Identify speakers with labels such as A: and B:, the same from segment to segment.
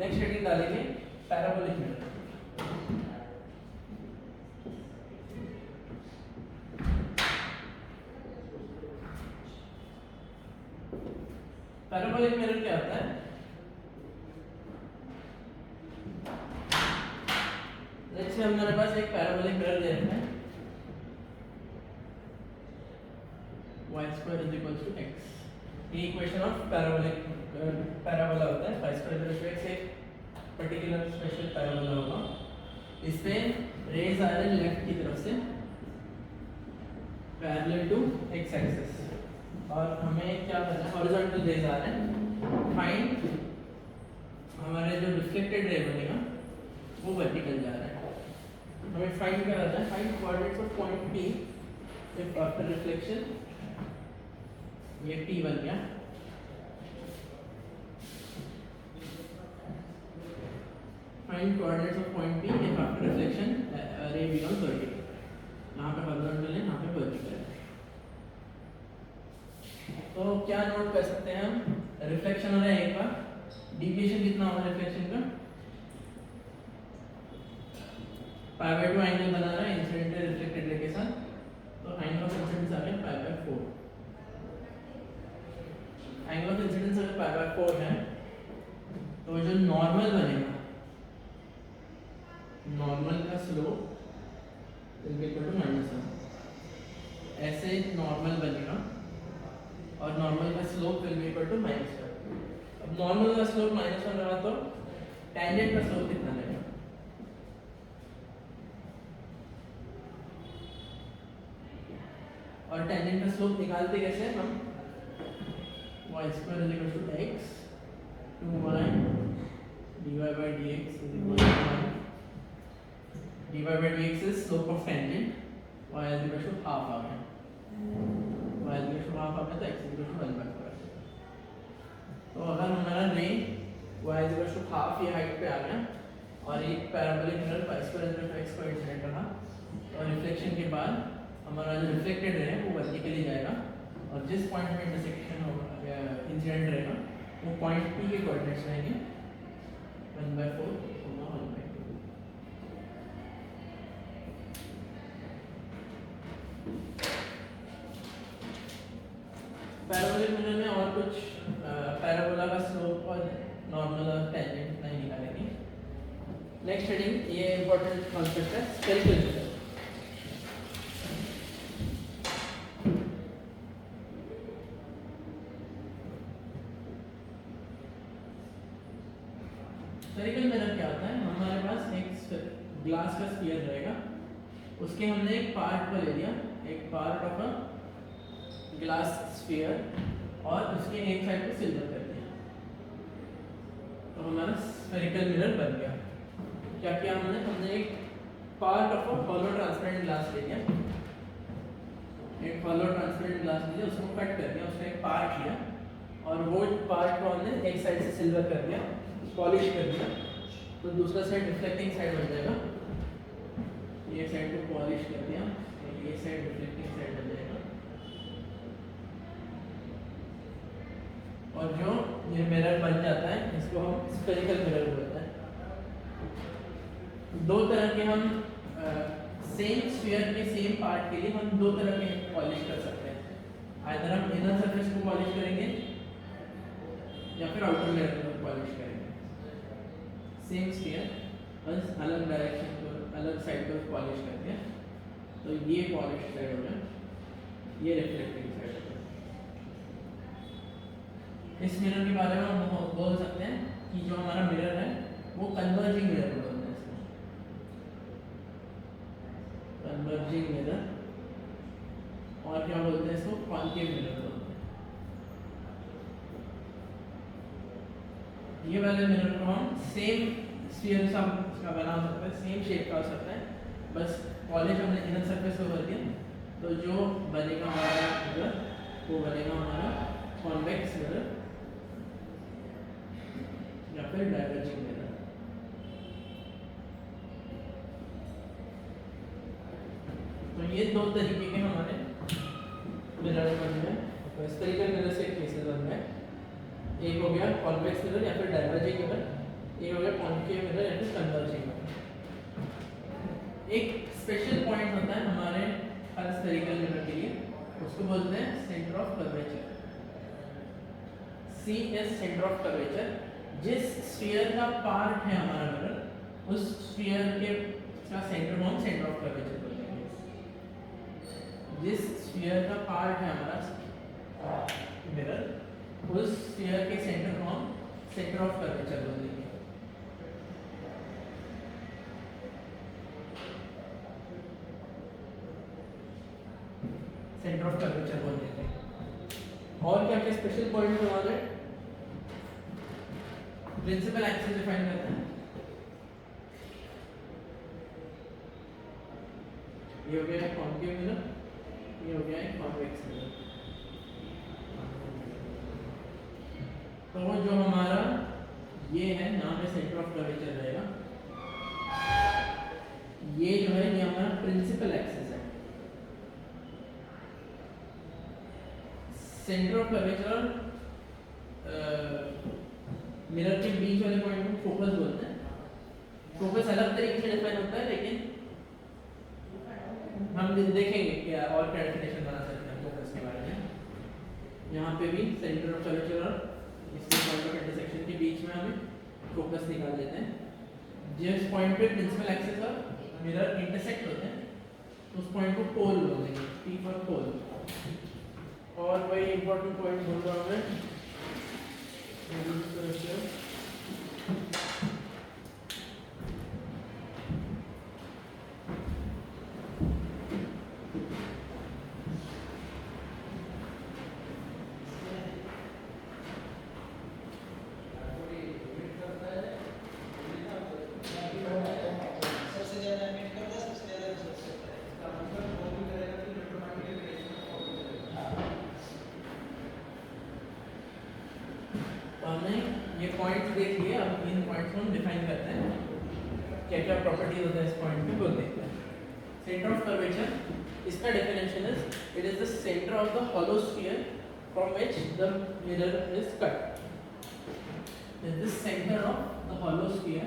A: Next heading डालेंगे parabolic mirror. Parabolic mirror क्या होता है? लेट्स से हमारे पास एक पैराबोलिक मिरर दे रखा है, y² = x। ये इक्वेशन ऑफ पैराबोलिक पैराबोला होता है। y² = x एक पर्टिकुलर स्पेशल पैराबोला होगा। इस पे रेज आ रहे हैं लेफ्ट की तरफ से पैरेलल टू x एक्सिस और हमें क्या करना है, हॉरिजॉन्टल रेज आ रहे हैं। फाइंड हमारे जो रिफ्लेक्टेड रे बनेगा वो वर्टिकल जा रहा है। हमें फाइंड क्या करना है, find coordinates of point P if after reflection, ये P1 गया। Find coordinates of point P if after reflection रे बिकम्स वर्टिकल। यहाँ पे हॉरिजॉन्टल है, यहाँ पे वर्टिकल है। तो क्या नोट कर सकते हैं हम, रिफ्लेक्शन हो रहा है एक बार, डिविएशन कितना होगा रिफ्लेक्शन का, π/2 एंगल बना रहा है इंसिडेंट रिफ्लेक्टेड रे के साथ, तो एंगल ऑफ इंसिडेंस आ गया π/4। एंगल ऑफ इंसिडेंस अगर π/4 है तो जो नॉर्मल बनेगा, नॉर्मल का स्लोप -1, ऐसे नॉर्मल बनेगा और नॉर्मल का स्लोप -1। अब नॉर्मल का स्लोप -1 रहा तो टेंजेंट का स्लोप कितना लगेगा, और टेंजेंट का स्लोप निकालते कैसे हम, y² = x 2y dy/dx = 1। dy/dx is slope of tangent, y = half आ गया, y = half आ गया तो x = 1/4। तो अगर हमारा रे y = half ये हाइट पे आ गया और एक पैराबोलिक मिरर y² x को इंसिडेंट रहा, और रिफ्लेक्शन के बाद हमारा जो रिफ्लेक्टेड रे है वो वर्टिकली जाएगा और जिस पॉइंट में इंटरसेक्शन होगा इंसिडेंट रहेगा वो पॉइंट P के कोऑर्डिनेट्स रहेंगे 1/4, 1/2। पैराबोलिक मिरर में और कुछ पैराबोला का स्लोप और नॉर्मल और टेंजेंट नहीं निकालेंगे। नेक्स्ट हेडिंग, ये इंपॉर्टेंट कॉन्सेप्ट है, स्फेरिकल मिरर। स्फेरिकल मिरर क्या होता है, हमारे पास एक ग्लास का स्फीयर रहेगा, उसके हमने एक पार्ट को ले लिया, एक part of a glass sphere और उसके एक साइड को सिल्वर कर दिया, तो हमारा स्फेरिकल मिरर बन गया। क्या किया हमने एक part of a hollow transparent glass ले लिया, एक हॉलो ट्रांसपेरेंट ग्लास ले लिया, उसको कट कर दिया, उसका एक पार्ट लिया और वो पार्ट को हमने एक साइड से सिल्वर कर दिया, पॉलिश कर दिया, तो दूसरा साइड रिफ्लेक्टिंग साइड बन जाएगा। ये साइड को पॉलिश कर दिया, ये साइड रिफ्लेक्टिंग साइड बन जाएगा। और जो ये मिरर बन जाता है इसको हम स्फेरिकल मिरर बोलते हैं। दो तरह के हम सेम स्फीयर के सेम पार्ट के लिए हम दो तरह के पॉलिश कर सकते हैं। आइदर हम इनर सरफेस को पॉलिश करेंगे या फिर आउटर मिरर को पॉलिश करेंगे। सेम स्फीयर बस अलग डायरेक्शन को, अलग साइड को पॉलिश कर दिया, तो ये पॉलिश साइड हो गया, ये रिफ्लेक्टिंग साइड हो गया। इस मिरर के बारे में हम बोल सकते हैं कि जो हमारा मिरर है वो कन्वर्जिंग मिरर बोलते हैं इसको, कन्वर्जिंग मिरर, और क्या बोलते हैं इसको, कॉन्केव मिरर बोलते हैं। ये वाले मिरर को हम सेम स्फीयर का बना सकते हैं, सेम शेप का हो सकता है, बस पॉलिश हमने इनर सरफेस को कर दिया, तो जो बनेगा हमारा मिरर वो बनेगा हमारा कॉन्वेक्स मिरर या फिर डाइवर्जिंग मिरर। तो ये दो तरीके के हमारे मिरर बन गए। तो स्फेरिकल मिरर से केसेस बन गए, एक हो गया कॉन्वेक्स मिरर या फिर डाइवर्जिंग मिरर, ये हो गया कॉन्केव मिरर या फिर कन्वर्जिंग मिरर। एक स्पेशल पॉइंट होता है हमारे हर स्फेरिकल मिरर के लिए, उसको बोलते हैं centre of curvature. C is centre of curvature. जिस स्फीयर का पार्ट है हमारा मिरर, उस स्फीयर के का सेंटर को हम सेंटर ऑफ कर्वेचर बोलेंगे। जिस स्फीयर का पार्ट है हमारा मिरर, उस स्फीयर के सेंटर को हम सेंटर ऑफ कर्वेचर बोलेंगे। सेंटर ऑफ कर्वेचर बोल देते हैं। और क्या क्या स्पेशल पॉइंट हमारे प्रिंसिपल एक्सिस डिफाइन करते हैं। ये हो गया कॉन्केव मिरर, ये हो गया कॉन्वेक्स मिरर। तो जो हमारा ये है, यहाँ पे सेंटर ऑफ कर्वेचर रहेगा। ये जो है ये हमारा प्रिंसिपल एक्सिस है। सेंटर ऑफ कर्वेचर मिरर के बीच वाले पॉइंट को फोकस बोलते हैं। फोकस अलग तरीके से डिफाइन होता है, लेकिन हम देखेंगे क्या और क्या डेफिनेशन बना सकते हैं फोकस के बारे में। यहाँ पे भी सेंटर ऑफ कर्वेचर और इसके पॉइंट ऑफ इंटरसेक्शन के बीच में हमें फोकस निकाल देते हैं। जिस पॉइंट पे प्रिंसिपल एक्सिस और मिरर इंटरसेक्ट होते हैं, उस पॉइंट को पोल बोलेंगे, P फॉर पोल। और वही इंपॉर्टेंट पॉइंट बोल रहा हूँ मैं, ये पॉइंट्स देख लिए। अब इन पॉइंट्स को हम डिफाइन करते हैं, क्या क्या प्रॉपर्टीज होता है इस पॉइंट पे, वो देखते हैं। सेंटर ऑफ कर्वेचर, इसका definition is it is the centre of the hollow sphere from which the mirror is cut. Is the centre of the hollow sphere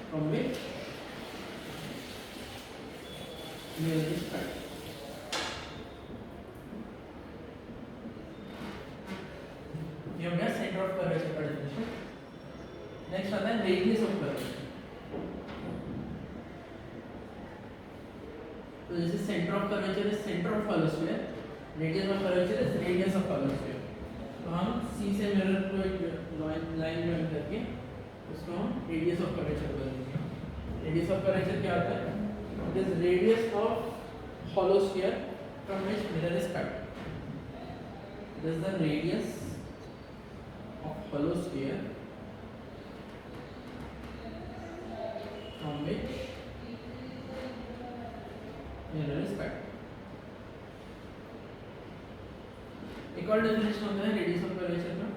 A: from which mirror is cut. ये हो गया centre of curvature का definition. Next आता है radius of curvature. तो जैसे centre of curvature is centre of hollow sphere, radius of curvature is radius of hollow sphere. तो हम सी से मिरर को एक लाइन ज्वाइन करके उसको हम रेडियस ऑफ कर्वेचर बोलेंगे। रेडियस ऑफ कर्वेचर क्या होता है? It is radius of hollow sphere from which mirror is cut. This is the radius of hollow sphere from which mirror is cut। एक और definition होता है रेडियस ऑफ कर्वेचर का।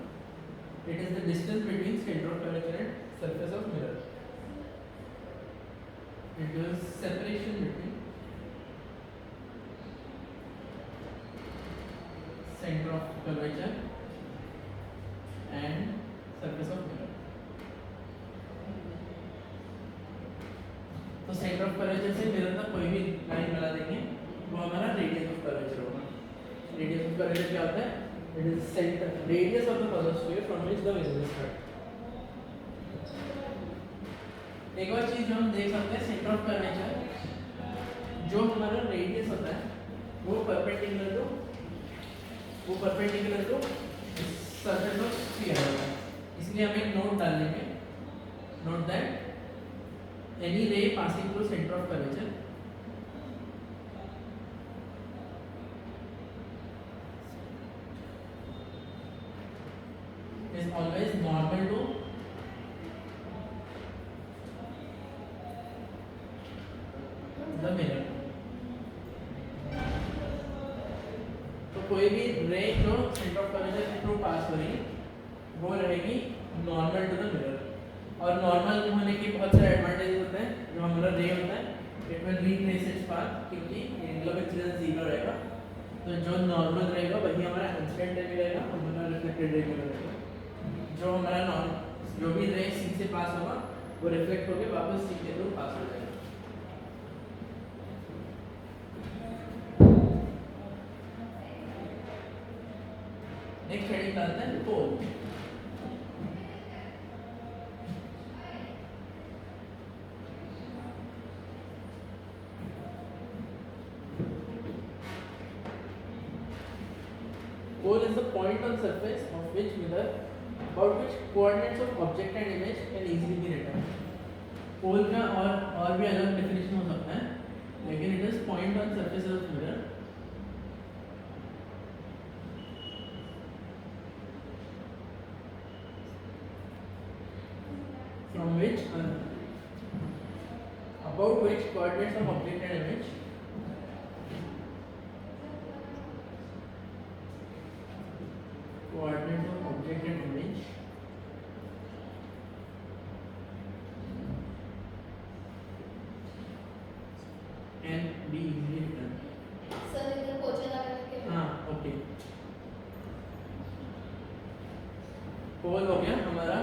A: It is the distance between centre of curvature and surface of mirror. It is separation between centre of curvature and surface of mirror। तो centre of curvature से mirror तक कोई भी line बना देंगे, वो हमारा रेडियस ऑफ कर्वेचर होगा। रेडियस ऑफ कर्वेचर क्या होता है? It is centre radius of the hollow sphere from which the mirror is cut. एक और चीज जो हम देख सकते हैं, सेंटर ऑफ कर्वेचर जो हमारा रेडियस होता है वो perpendicular to surface of sphere होगा। इसलिए हमें एक नोट डालेंगे, note that any ray passing through centre of curvature is always normal to the mirror। तो कोई भी रे जो सेंटर ऑफ कर्वेचर के थ्रू पास हो रही है वो रहेगी नॉर्मल टू द मिरर। और नॉर्मल होने के बहुत सारे एडवांटेज होते हैं। जो हमारा रे होता है it will retrace its path, क्योंकि एंगल ऑफ इंसिडेंस 0 रहेगा। तो जो नॉर्मल रहेगा वही हमारा इंसिडेंट रे में रहेगा, हमारा रिफ्लेक्टेड रे में रहेगा। जो हमारा नॉर्मल जो भी रे सी से पास होगा वो रिफ्लेक्ट होकर वापस सी के थ्रू पास हो जाएगा। नेक्स्ट हेडिंग डालते हैं पोल। Pole is the point on surface of which mirror about which coordinates of object and image can easily be written. Pole का और भी अलग definition हो सकता है, लेकिन it is point on surface of mirror from which about which coordinates of object and image coordinates of object and image can be easily written.
B: Sir इधर पोछा लगा के
A: हाँ ओके, पोल हो गया हमारा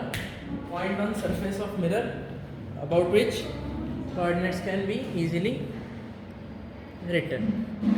A: point on surface of mirror about which coordinates can be easily written.